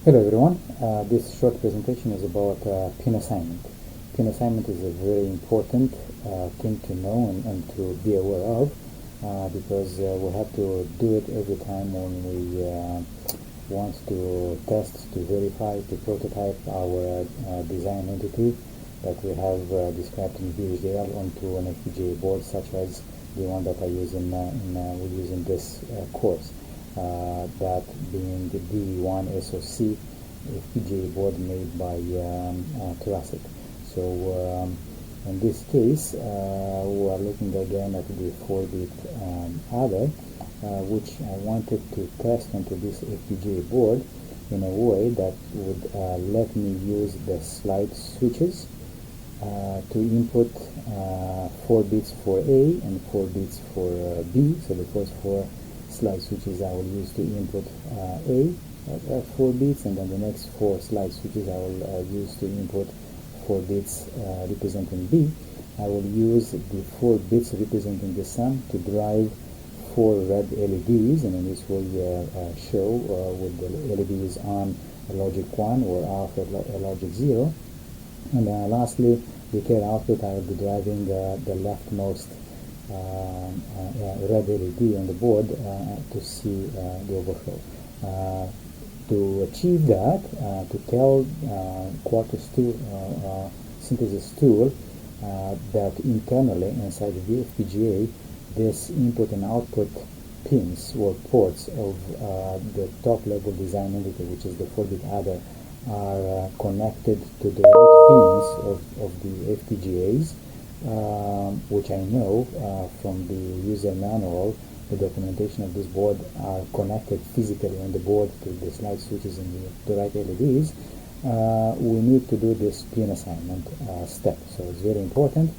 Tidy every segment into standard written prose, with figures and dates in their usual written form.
Hello everyone, this short presentation is about pin assignment. Pin assignment is a very important thing to know and to be aware of because we have to do it every time when we want to test, to verify, to prototype our design entity that we have described in VHDL onto an FPGA board such as the one that I use we use in this course. That being the DE1-SoC FPGA board made by Quartus. So in this case, we are looking again at the 4-bit adder, which I wanted to test onto this FPGA board in a way that would let me use the slide switches to input 4 bits for A and 4 bits for B. So the first 4 slide switches I will use to input A 4 bits, and then the next 4 slide switches I will use to input 4 bits representing B. I will use the 4 bits representing the sum to drive 4 red LEDs, and in this will show with the LEDs on a logic 1 or off a logic 0. And then lastly, the tail output, I will be driving the leftmost red LED on the board to see the overflow. To achieve that, to tell Quartus II synthesis tool that internally inside the FPGA, this input and output pins or ports of the top level design entity, which is the 4-bit adder, are connected to the right pins of the FPGAs, which I know from the user manual, the documentation of this board are connected physically on the board to the slide switches and the right LEDs. We need to do this pin assignment step, so it's very important,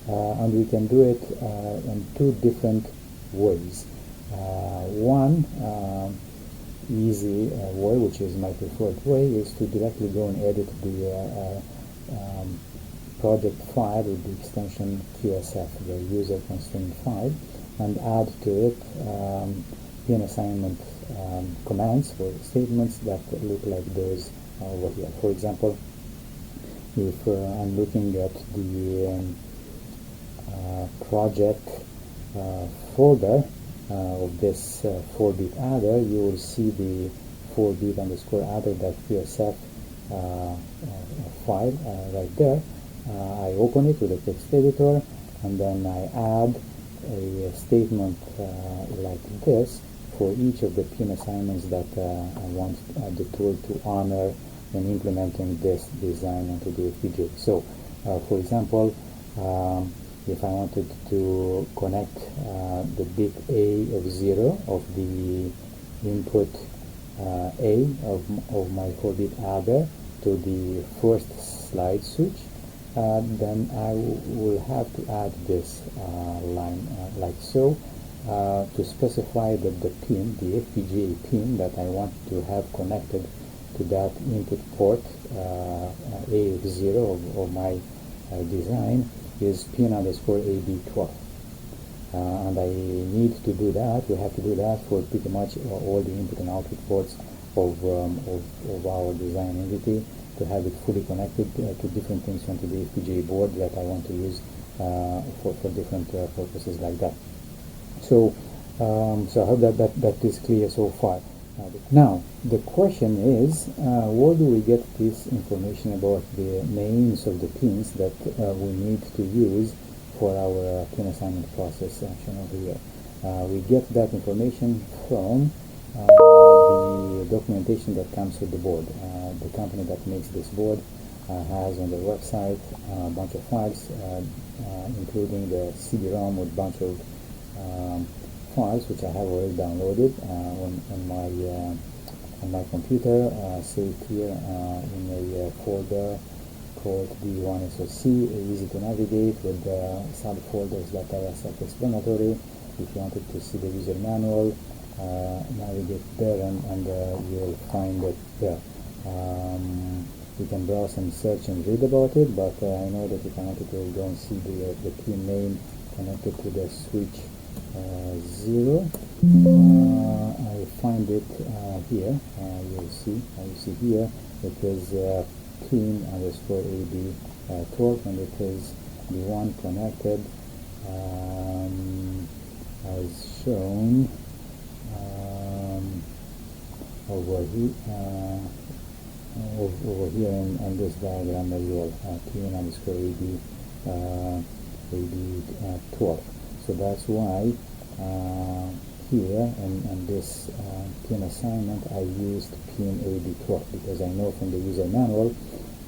and we can do it in 2 different ways. One easy way, which is my preferred way, is to directly go and edit the project file with the extension QSF, the user constraint file, and add to it pin assignment commands or statements that look like those over here. For example, if I'm looking at the project folder of this 4-bit adder, you will see the 4-bit underscore adder.qsf file right there. I open it with a text editor, and then I add a statement like this for each of the pin assignments that I want the tool to honor when implementing this design into the FPGA. So, for example, if I wanted to connect the bit A of 0 of the input A of my 4-bit adder to the first slide switch, then I will have to add this line like so to specify that the pin, the FPGA pin that I want to have connected to that input port A of 0 of my design is pin underscore AB12. And I need to do that, we have to do that for pretty much all the input and output ports of our design entity, to have it fully connected to different things onto the FPGA board that I want to use for different purposes like that. So, so I hope that is clear so far. Now, the question is, where do we get this information about the names of the pins that we need to use for our pin assignment process shown over here? We get that information from the documentation that comes with the board. The company that makes this board has on their website a bunch of files, including the CD-ROM with a bunch of files which I have already downloaded on my computer, saved here in a folder called DE1-SoC, easy to navigate with subfolders that are self-explanatory. If you wanted to see the user manual, navigate there and you'll find it there. You can browse and search and read about it, but I know that if I wanted to go and see the pin name connected to the switch 0. I find it here. You see here it is pin underscore AB 12, and it is the one connected as shown over here in this diagram as well, pin underscore AB 12. So that's why here in this pin assignment I used pin AB12, because I know from the user manual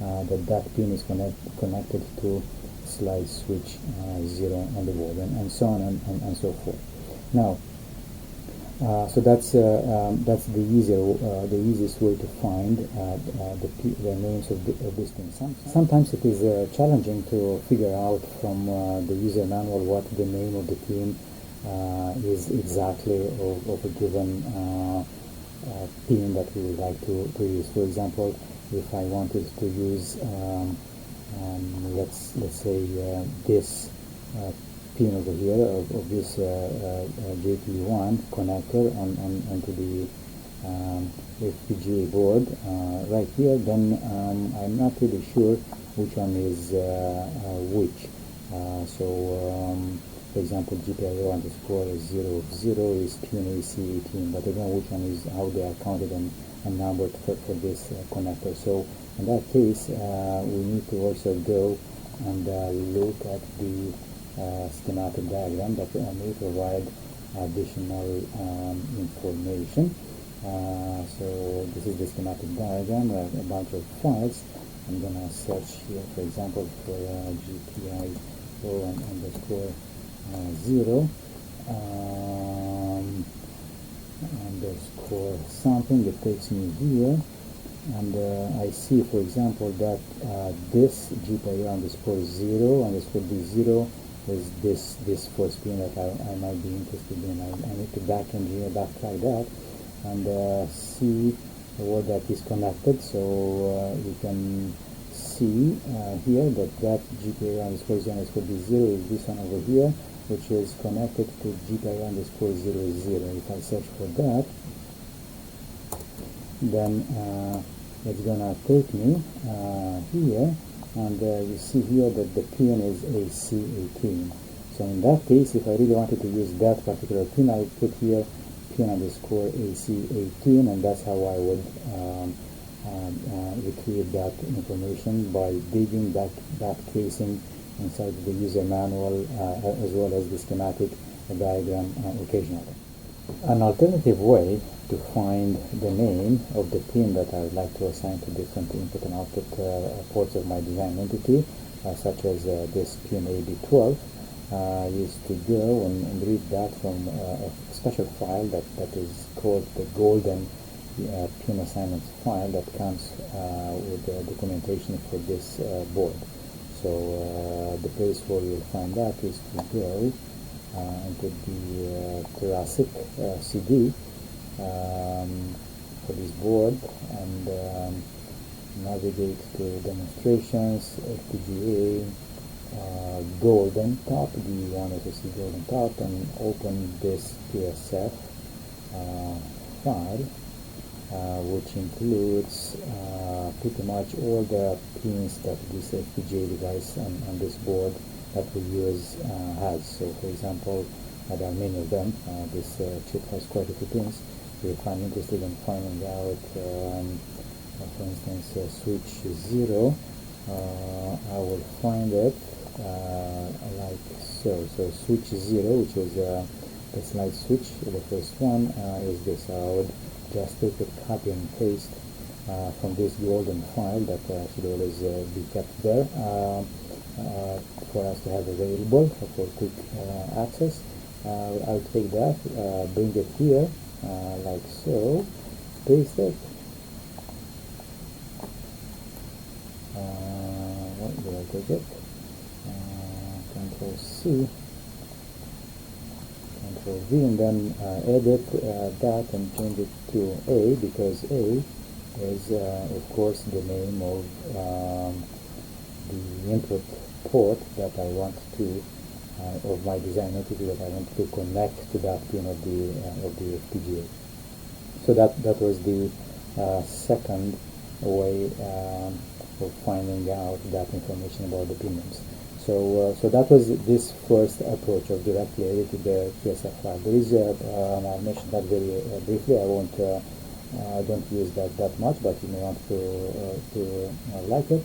that pin is connected to slide switch 0 on the board, and so on and so forth. Now, so that's the easiest way to find the names of these pins. Sometimes it is challenging to figure out from the user manual what the name of the pin is exactly of a given pin that we would like to use. For example, if I wanted to use let's say this pin over here of this JP1 connector onto the FPGA board right here, then I'm not really sure which one is which. For example, GPIO underscore 00 is pin AC18, but I don't know which one is, how they are counted and numbered for this connector. So in that case, we need to also go and look at the schematic diagram that may provide additional information. So this is the schematic diagram, a bunch of files. I'm going to search here, for example, for GPIO underscore 0 underscore something. It takes me here, and I see, for example, that this GPIO underscore 0 underscore D0 is this first pin that I might be interested in. I need to backtrack that and see where that is connected. So you can see here that GPIO underscore 0 underscore D0 is this one over here, which is connected to GPIO underscore 00. If I search for that, then it's gonna take me here, and you see here that the pin is AC18. So in that case, if I really wanted to use that particular pin, I would put here pin underscore AC18, and that's how I would retrieve that information by digging back tracing inside the user manual as well as the schematic diagram occasionally. An alternative way to find the name of the pin that I would like to assign to different input and output ports of my design entity, such as this pin AB12, is to go and read that from a special file that is called the golden pin assignments file that comes with the documentation for this board. So the place where you'll find that is to go into the classic CD for this board, and navigate to demonstrations, FPGA, golden top, DE1-SoC golden top, and open this PSF file, which includes pretty much all the pins that this FPGA device on this board that we use has. So for example, there are many of them. This chip has quite a few pins. If I'm interested in finding out, for instance, switch 0, I will find it like so. So switch 0, which is the slide switch, the first one, is this. I would just take a copy and paste from this golden file that should always be kept there for us to have available for quick access. I'll take that, bring it here like so, paste it. What did I take it? Control C, Control V, and then edit that and change it to A, because A is of course the name of the input port that I want to of my design entity that I wanted to connect to that pin of the FPGA. So that was the second way of finding out that information about the pin names. So that was this first approach of directly editing the PSF file. There is and I mentioned that very briefly. I don't use that much, but you may want to like it.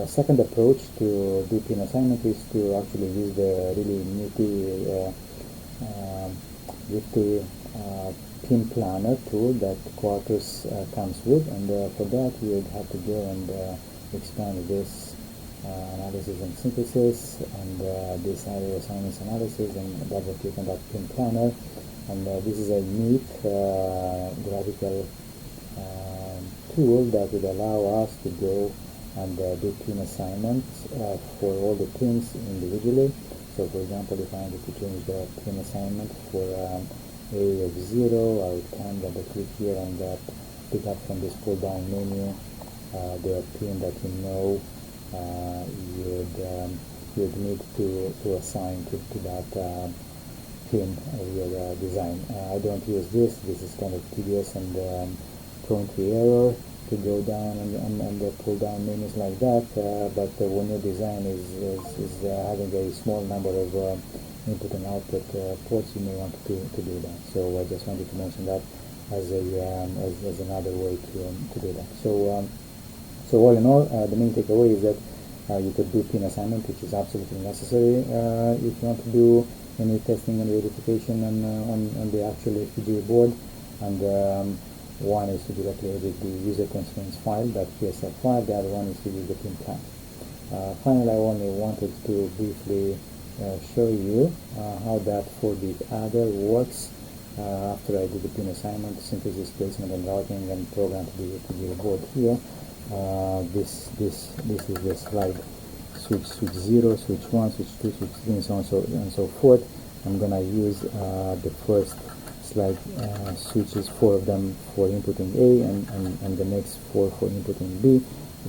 Second approach to do pin assignment is to actually use the really nifty pin planner tool that Quartus comes with, and for that we would have to go and expand this analysis and synthesis and this array assignments analysis, and double click on that pin planner. And this is a neat graphical tool that would allow us to go and do pin assignments for all the pins individually. So for example, if I wanted to change the pin assignment for A of 0, I would double click here and pick up from this pull down menu the pin that you know you'd need to assign to that pin of your design. I don't use this. This is kind of tedious and prone to error to go down and pull down menus like that. But when your design is having a small number of input and output ports, you may want to do that. So I just wanted to mention that as another way to do that. So all in all, the main takeaway is that you could do pin assignment, which is absolutely necessary if you want to do any testing and verification on the actual FPGA board. And one is to directly edit the user constraints file, that PSF file. The other one is to use the pin plan. Finally, I only wanted to briefly show you how that 4-bit adder works after I do the pin assignment, synthesis, placement, and routing, and program to the FPGA board here. This is the slide switch 0, switch 1, switch 2, switch 3, and so on and so forth. I'm gonna use the first slide switches, 4 of them for inputting A and the next 4 for inputting B.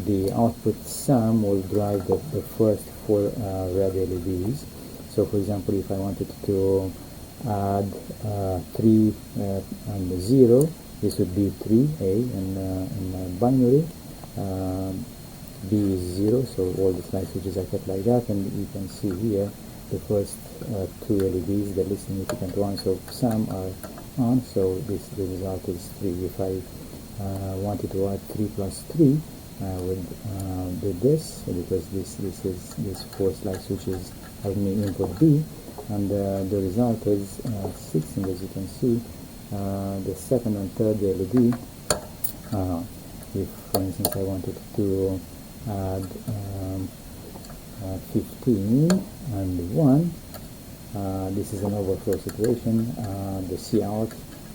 The output sum will drive the first 4 red LEDs. So for example, if I wanted to add 3 and 0, this would be 3A in binary. B is 0, so all the slide switches are kept like that, and you can see here the first 2 LEDs, the least significant ones of sum, are on, so the result is 3. If I wanted to add 3 plus 3, I would do this, because this 4 slide switches have me input B, and the result is 6, and as you can see, the second and third LED, if for instance I wanted to add 15 and 1, this is an overflow situation. The C out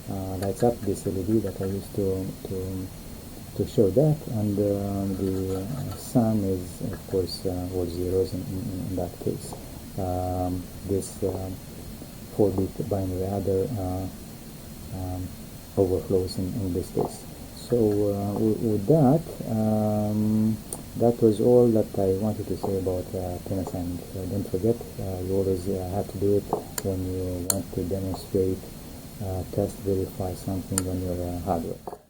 lights up this LED that I used to show that, and the sum is of course all zeros in that case. This 4-bit binary adder overflows in this case. So with that, that was all that I wanted to say about pin assignment. Don't forget, you always have to do it when you want to demonstrate, test, verify something on your hardware.